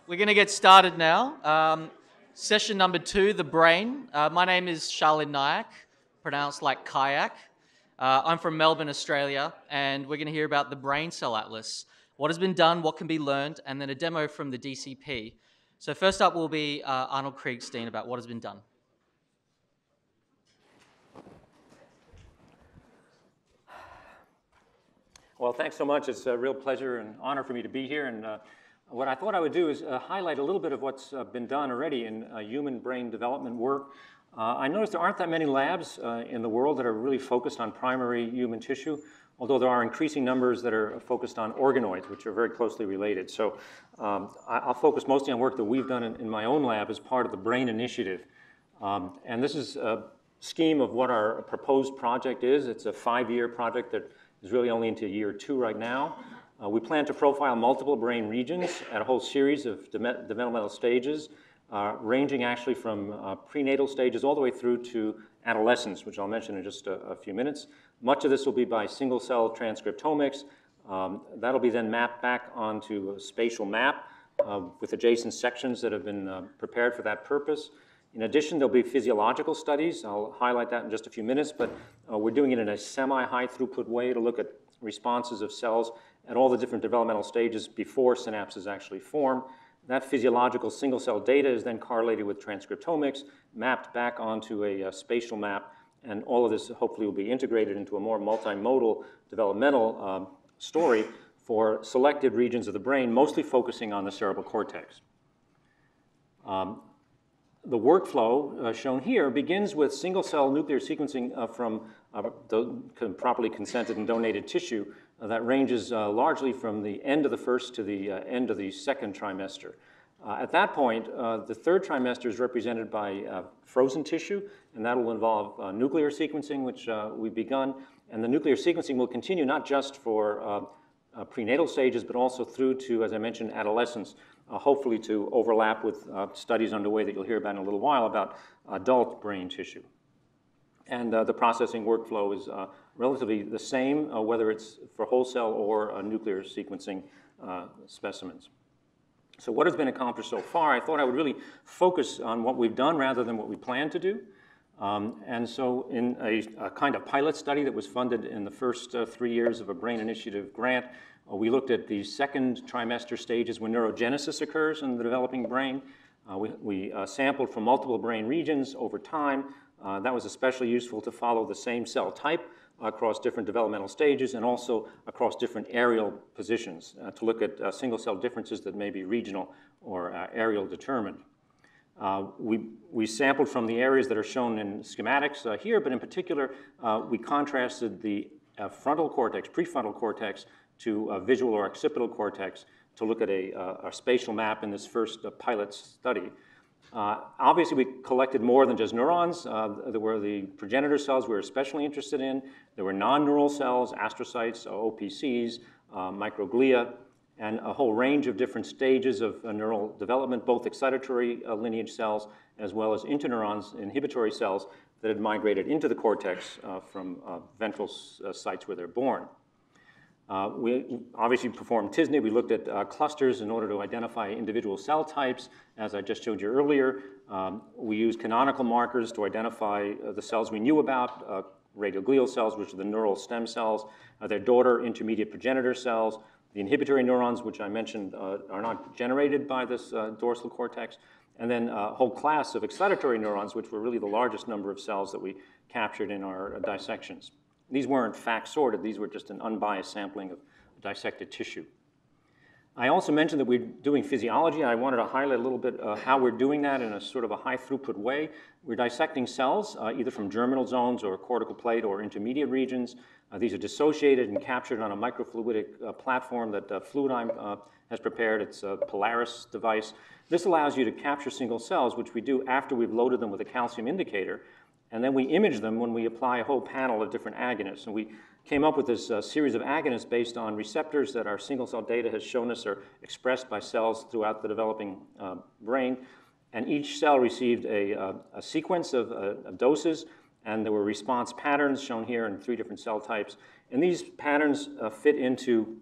We're going to get started now. Session number 2, the brain. My name is Charlene Nyack, pronounced like kayak. I'm from Melbourne, Australia, and we're going to hear about the Brain Cell Atlas, what has been done, what can be learned, and then a demo from the DCP. So first up will be Arnold Kreigstein about what has been done. Well, thanks so much. It's a real pleasure and honor for me to be here. And what I thought I would do is highlight a little bit of what's been done already in human brain development work. I noticed there aren't that many labs in the world that are really focused on primary human tissue, although there are increasing numbers that are focused on organoids, which are very closely related. So I'll focus mostly on work that we've done in my own lab as part of the Brain Initiative. And this is a scheme of what our proposed project is. It's a 5-year project that is really only into year 2 right now. We plan to profile multiple brain regions at a whole series of developmental stages, ranging actually from prenatal stages all the way through to adolescence, which I'll mention in just a few minutes. Much of this will be by single-cell transcriptomics. That'll be then mapped back onto a spatial map with adjacent sections that have been prepared for that purpose. In addition, there'll be physiological studies. I'll highlight that in just a few minutes, but we're doing it in a semi-high throughput way to look at responses of cells at all the different developmental stages before synapses actually form. That physiological single-cell data is then correlated with transcriptomics, mapped back onto a spatial map, and all of this hopefully will be integrated into a more multimodal developmental story for selected regions of the brain, mostly focusing on the cerebral cortex. The workflow shown here begins with single-cell nuclear sequencing from properly consented and donated tissue that ranges largely from the end of the first to the end of the second trimester. At that point, the third trimester is represented by frozen tissue, and that will involve nuclear sequencing, which we've begun. And the nuclear sequencing will continue not just for prenatal stages, but also through to, as I mentioned, adolescence, hopefully to overlap with studies underway that you'll hear about in a little while about adult brain tissue. And the processing workflow is relatively the same, whether it's for whole cell or nuclear sequencing specimens. So what has been accomplished so far? I thought I would really focus on what we've done rather than what we plan to do. And so in a kind of pilot study that was funded in the first 3 years of a Brain Initiative grant, we looked at the second trimester stages when neurogenesis occurs in the developing brain. We sampled from multiple brain regions over time. That was especially useful to follow the same cell type across different developmental stages and also across different areal positions to look at single-cell differences that may be regional or areal determined. We sampled from the areas that are shown in schematics here, but in particular, we contrasted the frontal cortex, prefrontal cortex, to visual or occipital cortex to look at a spatial map in this first pilot study. Obviously, we collected more than just neurons. There were the progenitor cells we were especially interested in. There were non-neural cells, astrocytes, OPCs, microglia, and a whole range of different stages of neural development, both excitatory lineage cells as well as interneurons, inhibitory cells that had migrated into the cortex from ventral sites where they're born. We obviously performed TISNI. We looked at clusters in order to identify individual cell types, as I just showed you earlier. We used canonical markers to identify the cells we knew about, radioglial cells, which are the neural stem cells, their daughter intermediate progenitor cells, the inhibitory neurons, which I mentioned are not generated by this dorsal cortex, and then a whole class of excitatory neurons, which were really the largest number of cells that we captured in our dissections. These weren't fact sorted. These were just an unbiased sampling of dissected tissue. I also mentioned that we're doing physiology. I wanted to highlight a little bit how we're doing that in a sort of a high throughput way. We're dissecting cells either from germinal zones or cortical plate or intermediate regions. These are dissociated and captured on a microfluidic platform that Fluidigm has prepared. It's a Polaris device. This allows you to capture single cells, which we do after we've loaded them with a calcium indicator. And then we image them when we apply a whole panel of different agonists. And we came up with this series of agonists based on receptors that our single-cell data has shown us are expressed by cells throughout the developing brain. And each cell received a sequence of doses, and there were response patterns shown here in 3 different cell types. And these patterns fit into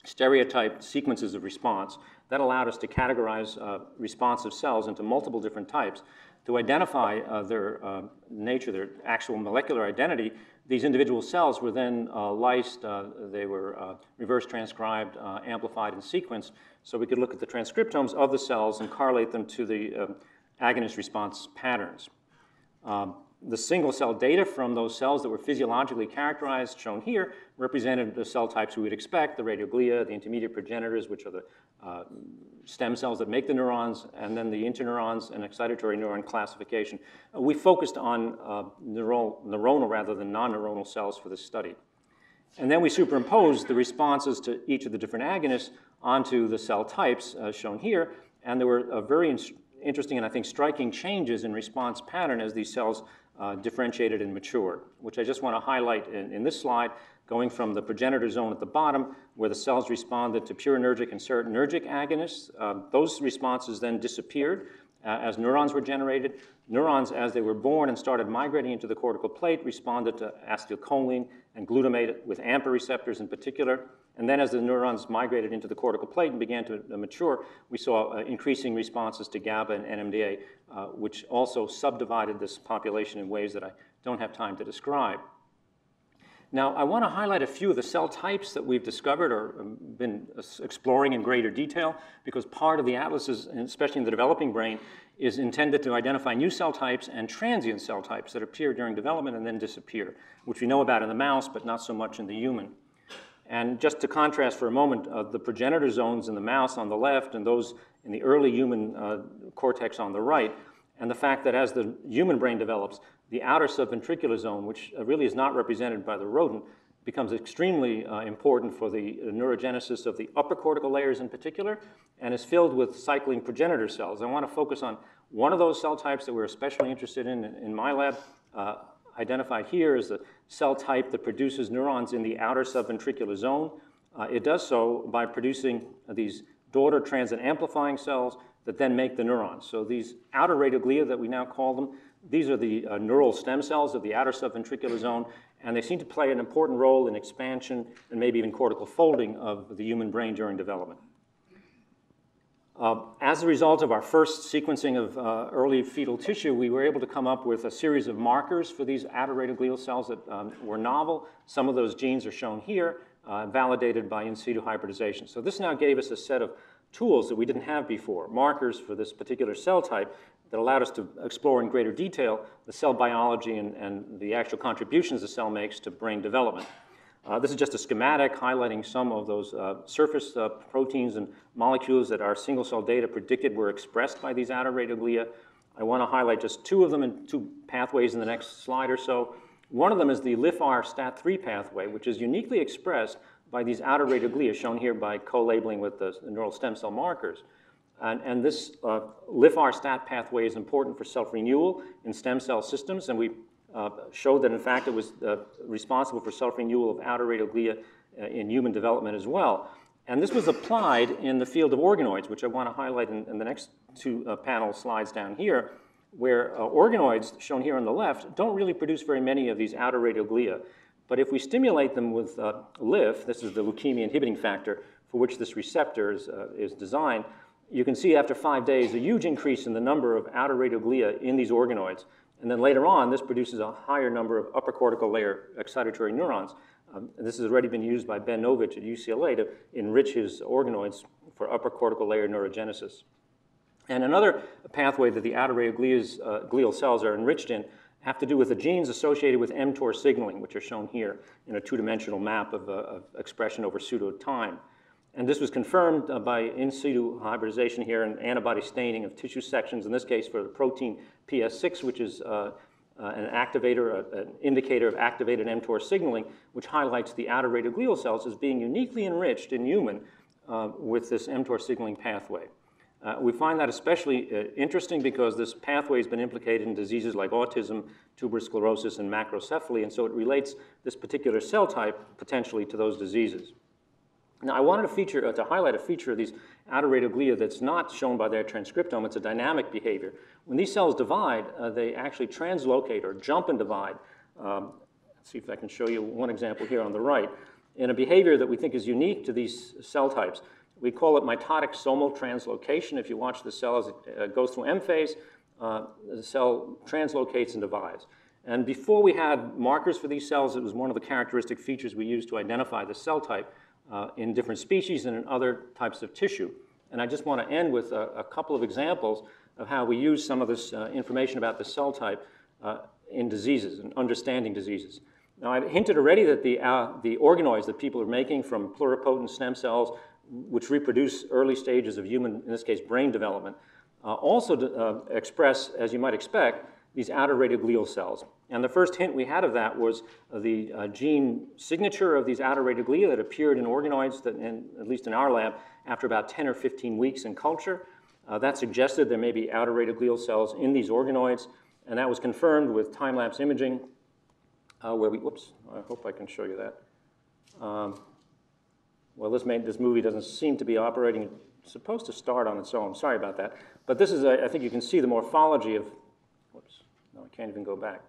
stereotyped sequences of response That allowed us to categorize responsive cells into multiple different types. To identify their nature, their actual molecular identity, these individual cells were then lysed, they were reverse transcribed, amplified, and sequenced, so we could look at the transcriptomes of the cells and correlate them to the agonist response patterns. The single cell data from those cells that were physiologically characterized, shown here, represented the cell types we would expect, the radioglia, the intermediate progenitors, which are the stem cells that make the neurons, and then the interneurons and excitatory neuron classification. We focused on neuronal rather than non-neuronal cells for this study. And then we superimposed the responses to each of the different agonists onto the cell types shown here, and there were very interesting and I think striking changes in response pattern as these cells differentiated and matured, which I just want to highlight in this slide, going from the progenitor zone at the bottom, where the cells responded to purinergic and serotonergic agonists. Those responses then disappeared as neurons were generated. Neurons, as they were born and started migrating into the cortical plate, responded to acetylcholine and glutamate with AMPA receptors in particular. And then as the neurons migrated into the cortical plate and began to mature, we saw increasing responses to GABA and NMDA, which also subdivided this population in ways that I don't have time to describe. Now, I want to highlight a few of the cell types that we've discovered or been exploring in greater detail, because part of the atlases, especially in the developing brain, is intended to identify new cell types and transient cell types that appear during development and then disappear, which we know about in the mouse, but not so much in the human. And just to contrast for a moment, the progenitor zones in the mouse on the left and those in the early human cortex on the right, and the fact that as the human brain develops, the outer subventricular zone, which really is not represented by the rodent, becomes extremely important for the neurogenesis of the upper cortical layers in particular, and is filled with cycling progenitor cells. I want to focus on one of those cell types that we're especially interested in my lab. Identified here is the cell type that produces neurons in the outer subventricular zone. It does so by producing these daughter transit amplifying cells that then make the neurons. So these outer radioglia that we now call them, these are the neural stem cells of the outer subventricular zone, and they seem to play an important role in expansion and maybe even cortical folding of the human brain during development. As a result of our first sequencing of early fetal tissue, we were able to come up with a series of markers for these outer radioglial cells that were novel. Some of those genes are shown here, validated by in situ hybridization. So this now gave us a set of tools that we didn't have before, markers for this particular cell type that allowed us to explore in greater detail the cell biology and the actual contributions the cell makes to brain development. This is just a schematic highlighting some of those surface proteins and molecules that our single-cell data predicted were expressed by these outer radioglia. I want to highlight just two of them in two pathways in the next slide or so. One of them is the LIFR STAT3 pathway, which is uniquely expressed by these outer radioglia, shown here by co-labeling with the neural stem cell markers. And this LIFR STAT pathway is important for self-renewal in stem cell systems, and we showed that, in fact, it was responsible for self-renewal of outer radioglia in human development as well. And this was applied in the field of organoids, which I want to highlight in the next two panel slides down here, where organoids, shown here on the left, don't really produce very many of these outer radioglia. But if we stimulate them with LIF, this is the leukemia inhibiting factor for which this receptor is designed, you can see after 5 days a huge increase in the number of outer radioglia in these organoids. And then later on, this produces a higher number of upper cortical layer excitatory neurons. And this has already been used by Ben Novich at UCLA to enrich his organoids for upper cortical layer neurogenesis. And another pathway that the outer glial cells are enriched in have to do with the genes associated with MTOR signaling, which are shown here in a two-dimensional map of expression over pseudo-time. And this was confirmed by in situ hybridization here and antibody staining of tissue sections, in this case for the protein PS6, which is an activator, an indicator of activated mTOR signaling, which highlights the outer radioglial cells as being uniquely enriched in human with this mTOR signaling pathway. We find that especially interesting because this pathway has been implicated in diseases like autism, tuberous sclerosis, and macrocephaly, and so it relates this particular cell type potentially to those diseases. Now, I wanted to highlight a feature of these outer radioglia that's not shown by their transcriptome. It's a dynamic behavior. When these cells divide, they actually translocate or jump and divide. Let's see if I can show you one example here on the right. In a behavior that we think is unique to these cell types, We call it mitotic somal translocation. If you watch the cell as it goes through M phase, the cell translocates and divides. And before we had markers for these cells, it was one of the characteristic features we used to identify the cell type in different species and in other types of tissue. And I just want to end with a couple of examples of how we use some of this information about the cell type in diseases and understanding diseases. Now, I hinted already that the organoids that people are making from pluripotent stem cells, which reproduce early stages of human, in this case, brain development, also express, as you might expect, these outer radioglial cells. And the first hint we had of that was the gene signature of these outer radioglia that appeared in organoids, that at least in our lab, after about 10 or 15 weeks in culture. That suggested there may be outer radioglial cells in these organoids, and that was confirmed with time-lapse imaging, where we, whoops, I hope I can show you that. Well, this movie doesn't seem to be operating. It's supposed to start on its own. Sorry about that. But this is, I think you can see the morphology of, whoops, no, I can't even go back.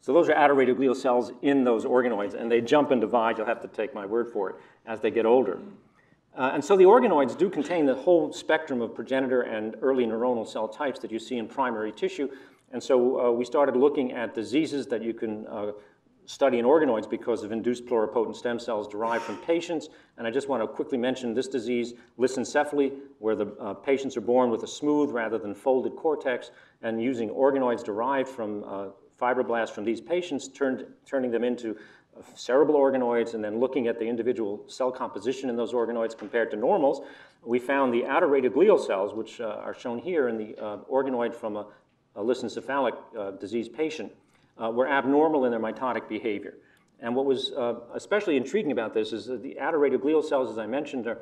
So those are outer radioglial cells in those organoids, and they jump and divide. You'll have to take my word for it as they get older. And so the organoids do contain the whole spectrum of progenitor and early neuronal cell types that you see in primary tissue. And so we started looking at diseases that you can study in organoids because of induced pluripotent stem cells derived from patients. And I just want to quickly mention this disease, lissencephaly, where the patients are born with a smooth rather than folded cortex, and using organoids derived from fibroblasts from these patients, turning them into cerebral organoids, and then looking at the individual cell composition in those organoids compared to normals, we found the outer radioglial cells, which are shown here in the organoid from a lissencephalic disease patient, were abnormal in their mitotic behavior. And what was especially intriguing about this is that the outer radioglial cells, as I mentioned, are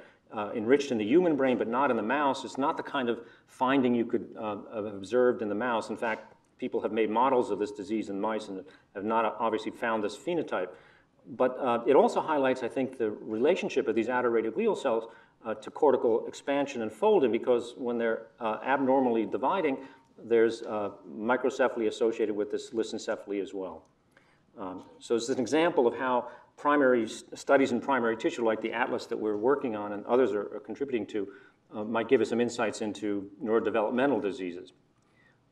enriched in the human brain, but not in the mouse. It's not the kind of finding you could have observed in the mouse. In fact, people have made models of this disease in mice and have not obviously found this phenotype. But it also highlights, I think, the relationship of these outer radioglial cells to cortical expansion and folding, because when they're abnormally dividing, there's microcephaly associated with this lissencephaly as well. So it's an example of how primary studies in primary tissue, like the atlas that we're working on and others are contributing to, might give us some insights into neurodevelopmental diseases.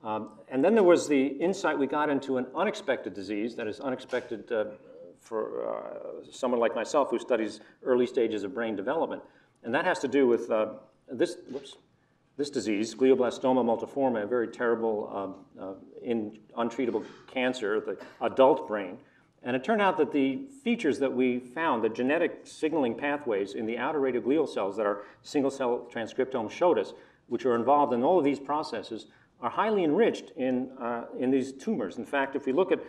And then there was the insight we got into an unexpected disease that is unexpected for someone like myself who studies early stages of brain development. And that has to do with this disease, glioblastoma multiforme, a very terrible, untreatable cancer of the adult brain. And it turned out that the features that we found, the genetic signaling pathways in the outer radioglial cells that our single-cell transcriptome showed us, which are involved in all of these processes, are highly enriched in these tumors. In fact, if we look at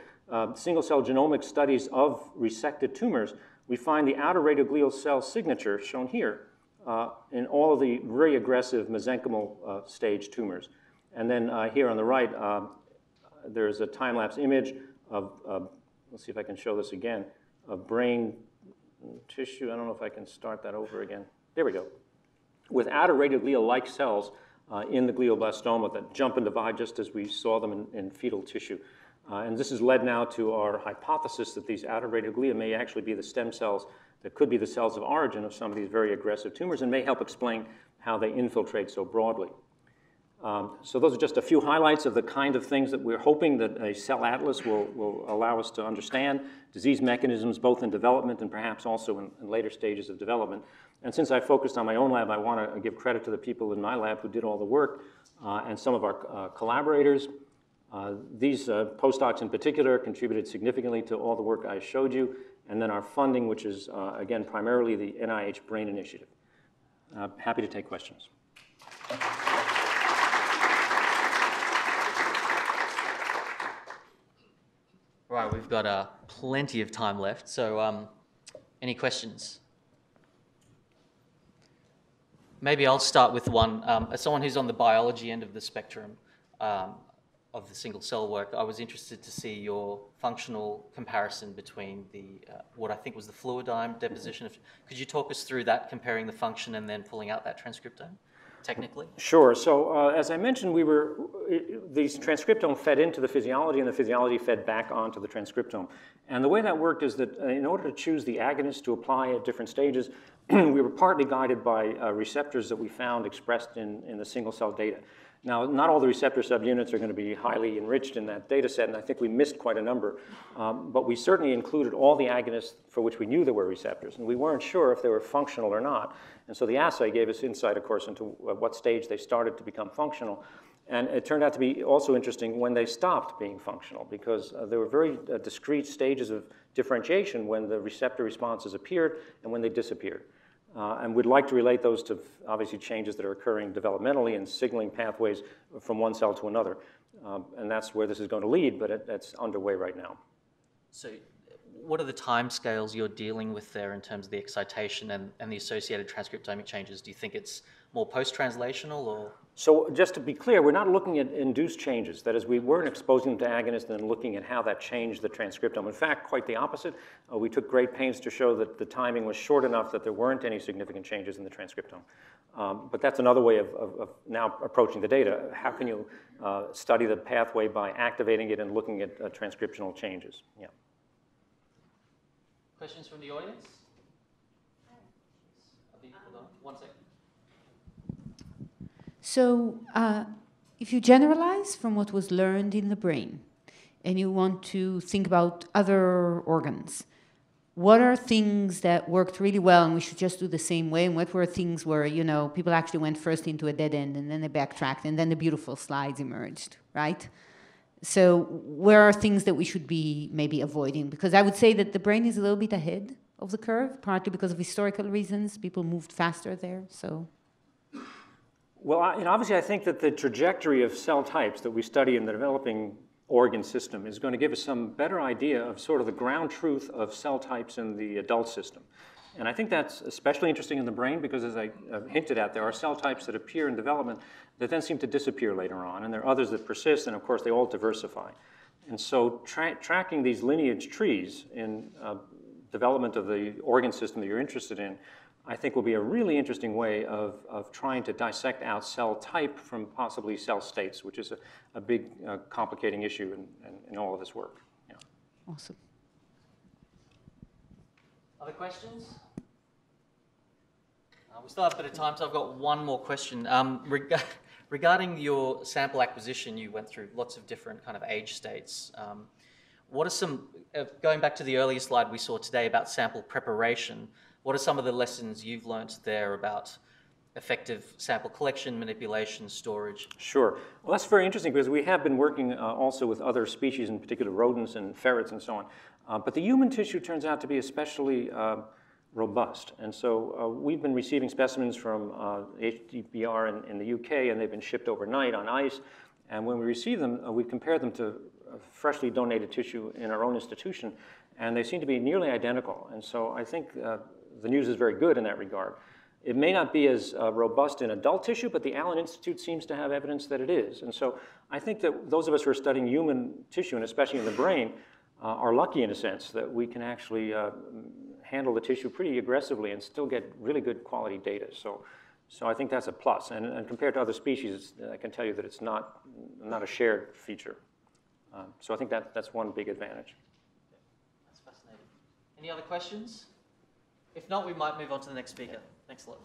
single-cell genomic studies of resected tumors, we find the outer radioglial cell signature shown here in all of the very aggressive mesenchymal stage tumors. And then here on the right, there's a time-lapse image of, let's see if I can show this again, of brain tissue. I don't know if I can start that over again. There we go. With outer radioglial-like cells in the glioblastoma that jump and divide just as we saw them in fetal tissue. And this has led now to our hypothesis that these outer radioglia may actually be the stem cells that could be the cells of origin of some of these very aggressive tumors and may help explain how they infiltrate so broadly. So those are just a few highlights of the kind of things that we're hoping that a cell atlas will allow us to understand, disease mechanisms both in development and perhaps also in later stages of development. And since I focused on my own lab, I want to give credit to the people in my lab who did all the work and some of our collaborators. These postdocs in particular contributed significantly to all the work I showed you, and then our funding, which is, again, primarily the NIH Brain Initiative. Happy to take questions. Right, we've got plenty of time left, so any questions? Maybe I'll start with one. As someone who's on the biology end of the spectrum of the single cell work, I was interested to see your functional comparison between the what I think was the fluidigm deposition. Could you talk us through that, comparing the function and then pulling out that transcriptome? technically? Sure. So as I mentioned, these transcriptome fed into the physiology, and the physiology fed back onto the transcriptome. And the way that worked is that in order to choose the agonist to apply at different stages, we were partly guided by receptors that we found expressed in the single-cell data. Now, not all the receptor subunits are going to be highly enriched in that data set, and I think we missed quite a number. But we certainly included all the agonists for which we knew there were receptors, and we weren't sure if they were functional or not. And so the assay gave us insight, of course, into what stage they started to become functional. And it turned out to be also interesting when they stopped being functional, because there were very discrete stages of differentiation when the receptor responses appeared and when they disappeared. And we'd like to relate those to, obviously, changes that are occurring developmentally and signaling pathways from one cell to another. And that's where this is going to lead, but it's underway right now. So what are the timescales you're dealing with there in terms of the excitation and the associated transcriptomic changes? Do you think it's more post-translational or? So just to be clear, we're not looking at induced changes. That is, we weren't exposing them to agonists and then looking at how that changed the transcriptome. In fact, quite the opposite. We took great pains to show that the timing was short enough that there weren't any significant changes in the transcriptome. But that's another way of now approaching the data. How can you study the pathway by activating it and looking at transcriptional changes? Yeah. Questions from the audience? Hold on, 1 second. So if you generalize from what was learned in the brain and you want to think about other organs, what are things that worked really well and we should just do the same way, and what were things where, you know, people actually went first into a dead end and then they backtracked and then the beautiful slides emerged, right? So where are things that we should be maybe avoiding? Because I would say that the brain is a little bit ahead of the curve, partly because of historical reasons. People moved faster there, so. Well, obviously, I think that the trajectory of cell types that we study in the developing organ system is going to give us some better idea of sort of the ground truth of cell types in the adult system. And I think that's especially interesting in the brain because, as I hinted at, there are cell types that appear in development that then seem to disappear later on, and there are others that persist, and of course, they all diversify. And so tracking these lineage trees in development of the organ system that you're interested in, I think will be a really interesting way of trying to dissect out cell type from possibly cell states, which is a big complicating issue in all of this work. Yeah. Awesome. Other questions? We still have a bit of time, so I've got one more question. Regarding your sample acquisition, you went through lots of different kind of age states. What are some, going back to the earlier slide we saw today about sample preparation, what are some of the lessons you've learned there about effective sample collection, manipulation, storage? Sure. Well, that's very interesting because we have been working also with other species, in particular rodents and ferrets and so on. But the human tissue turns out to be especially robust. And so we've been receiving specimens from HDBR in the UK, and they've been shipped overnight on ice. And when we receive them, we compare them to freshly donated tissue in our own institution, and they seem to be nearly identical. And so I think the news is very good in that regard. It may not be as robust in adult tissue, but the Allen Institute seems to have evidence that it is. And so I think that those of us who are studying human tissue, and especially in the brain, are lucky in a sense that we can actually handle the tissue pretty aggressively and still get really good quality data. So I think that's a plus. And compared to other species, I can tell you that it's not a shared feature. So I think that's one big advantage. That's fascinating. Any other questions? If not, we might move on to the next speaker. Thanks a lot.